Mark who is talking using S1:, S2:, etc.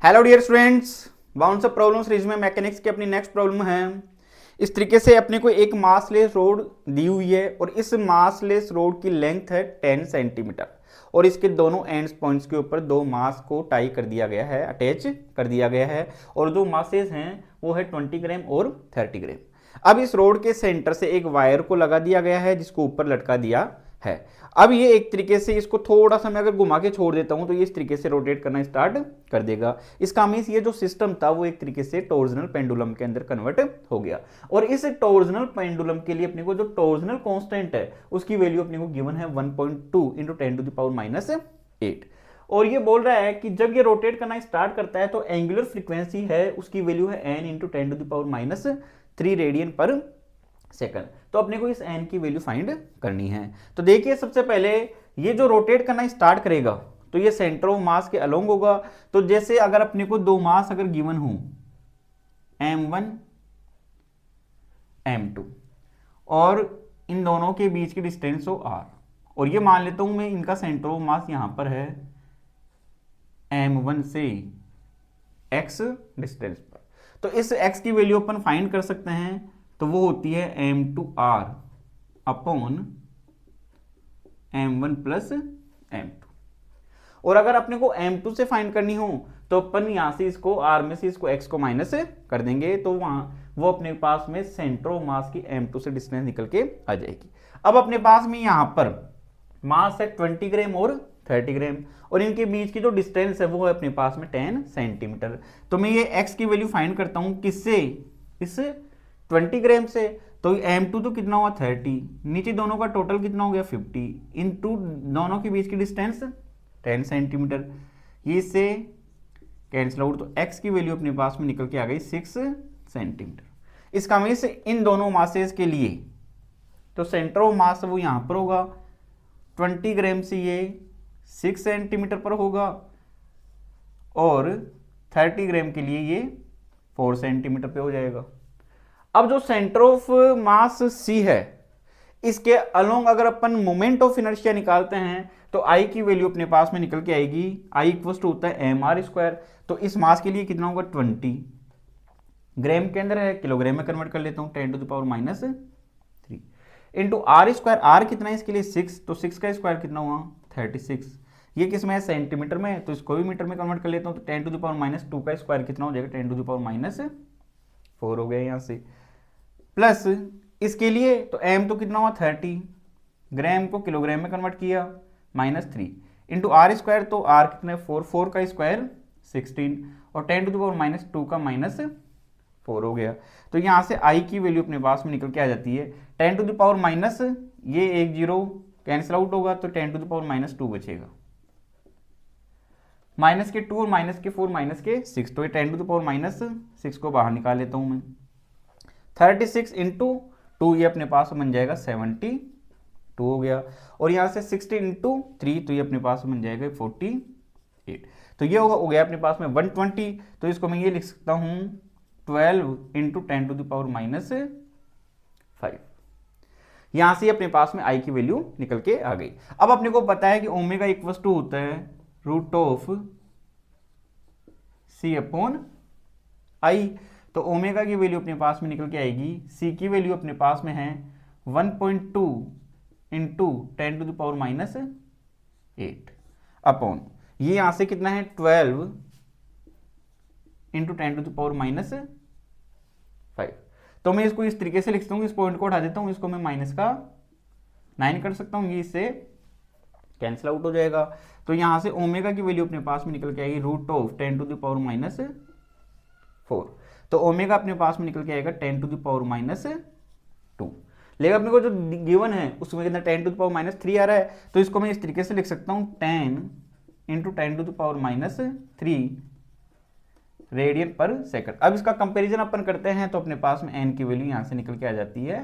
S1: Hello dear students, bounce of problem series में mechanics की अपनी नेक्स्ट प्रॉब्लम है। इस तरीके से अपने को एक मासलेस रोड दी हुई है और इस मासलेस रोड की लेंथ है 10 सेंटीमीटर और इसके दोनों एंड्स पॉइंट्स के ऊपर दो मास को टाई कर दिया गया है, अटैच कर दिया गया है और दो मासेस हैं वो है 20 ग्राम और 30 ग्राम। अब इस रोड के सेंटर से एक वायर को लगा दिया गया है जिसको ऊपर लटका दिया है। अब ये एक तरीके से इसको थोड़ा सा मैं अगर घुमा के छोड़ देता हूं तो ये इस तरीके से रोटेट करना स्टार्ट कर देगा। इसका मीन्स ये जो सिस्टम था वो एक तरीके से टॉर्जनल पेंडुलम के अंदर कन्वर्ट हो गया और इस टॉर्जनल पेंडुलम के लिए अपने को जो टॉर्जनल कांस्टेंट है उसकी वैल्यू अपने को गिवन है 1.2 इंटू 10⁻⁸ और ये बोल रहा है कि जब ये रोटेट करना स्टार्ट करता है तो एंगुलर फ्रीक्वेंसी है उसकी वैल्यू है n इंटू 10⁻³ रेडियन पर सेकंड। तो अपने को इस n की वैल्यू फाइंड करनी है। तो देखिए सबसे पहले ये जो रोटेट करना स्टार्ट करेगा तो ये सेंटर ऑफ मास के अलोंग होगा। तो जैसे अगर अपने को दो मास अगर गिवन हो m1 m2 और इन दोनों के बीच की डिस्टेंस हो r और ये मान लेता हूं मैं इनका सेंटर ऑफ मास यहां पर है m1 से x डिस्टेंस पर। तो इस x की वैल्यू अपन फाइंड कर सकते हैं तो वो होती है m2r upon m1 plus m2 और अगर अपने को m2 से फाइंड करनी हो तो अपन यहां से इसको r में से इसको x को माइनस कर देंगे तो वहां वो अपने पास में सेंटर ऑफ मास की m2 से डिस्टेंस निकल के आ जाएगी। अब अपने पास में यहां पर मास है 20 ग्राम और 30 ग्राम और इनके बीच की जो डिस्टेंस है वो है अपने पास में 10 सेंटीमीटर। तो मैं ये x की वैल्यू फाइंड करता हूं किससे, इस 20 ग्राम से। तो m2 तो कितना हुआ 30, नीचे दोनों का टोटल कितना हो गया 50 इंटू दोनों के बीच की डिस्टेंस 10 सेंटीमीटर, ये इससे कैंसिल आउट। तो x की वैल्यू अपने पास में निकल के आ गई 6 सेंटीमीटर। इसका मीन्स इन दोनों मासेस के लिए तो सेंटर ऑफ मास वो यहां पर होगा 20 ग्राम से ये 6 सेंटीमीटर पर होगा और 30 ग्राम के लिए ये 4 सेंटीमीटर पे हो जाएगा। अब जो सेंटर ऑफ मास C है इसके अलोंग अगर अपन मोमेंट ऑफ इनर्शिया निकालते हैं तो I की वैल्यू अपने पास में निकल के आएगी, I इक्वल टू होता है mr²। तो इस मास के लिए कितना होगा 20 ग्राम के अंदर है, किलोग्राम में कन्वर्ट कर लेता हूँ 10⁻³ इंटू r²। r कितना है इसके लिए 6, तो 6 का स्क्वायर कितना हुआ 36। ये किस में है सेंटीमीटर में, तो इसको भी मीटर में कन्वर्ट कर लेता हूँ तो 10⁻² का स्क्वायर कितना हो जाएगा 10⁻⁴ हो गया यहाँ से। प्लस इसके लिए तो m तो कितना हुआ 30 ग्राम को किलोग्राम में कन्वर्ट किया -3 इंटू r²। तो r कितना है 4 का स्क्वायर 16 और 10⁻² का -4 हो गया। तो यहाँ से I की वैल्यू अपने पास में निकल के आ जाती है 10⁻, ये एक जीरो कैंसिल आउट होगा तो 10⁻² बचेगा, माइनस के 2 और माइनस के 4 माइनस के 6, तो ये 10⁻6 को बाहर निकाल लेता हूं मैं। 36 इंटू 2 ये अपने पास बन जाएगा 72 हो गया और यहाँ से 60 इंटू 3 तो ये अपने पास बन जाएगा 48। तो ये हो गया अपने पास में 120। तो इसको मैं ये लिख सकता हूँ 12 इंटू 10⁻⁵। यहाँ से अपने पास में I की वैल्यू निकल के आ गई। अब अपने को पता है कि ओमेगा इक्वल टू होता है √C/I। तो ओमेगा की वैल्यू अपने पास में निकल के आएगी, C की वैल्यू अपने पास में है 1.2 इंटू 10⁻⁸ अपॉन ये यहां से कितना है 12 इंटू 10⁻⁵। तो मैं इसको इस तरीके से लिखता हूँ, इस पॉइंट को उठा देता हूँ, इसको मैं माइनस का 9 कर सकता हूँ, ये इससे कैंसिल आउट हो जाएगा। तो यहां से ओमेगा की वैल्यू अपने पास में निकल के आएगी √10⁻⁴। तो ओमेगा अपने पास में निकल के आएगा 10⁻²। लेकिन अपने को जो गिवन है उसमें कितना 10⁻³ आ रहा है, तो इसको मैं इस तरीके से लिख सकता हूँ 10 इंटू 10⁻³ रेडियन पर सेकंड। अब इसका कंपैरिजन अपन करते हैं तो अपने पास में n की वैल्यू यहां से निकल के आ जाती है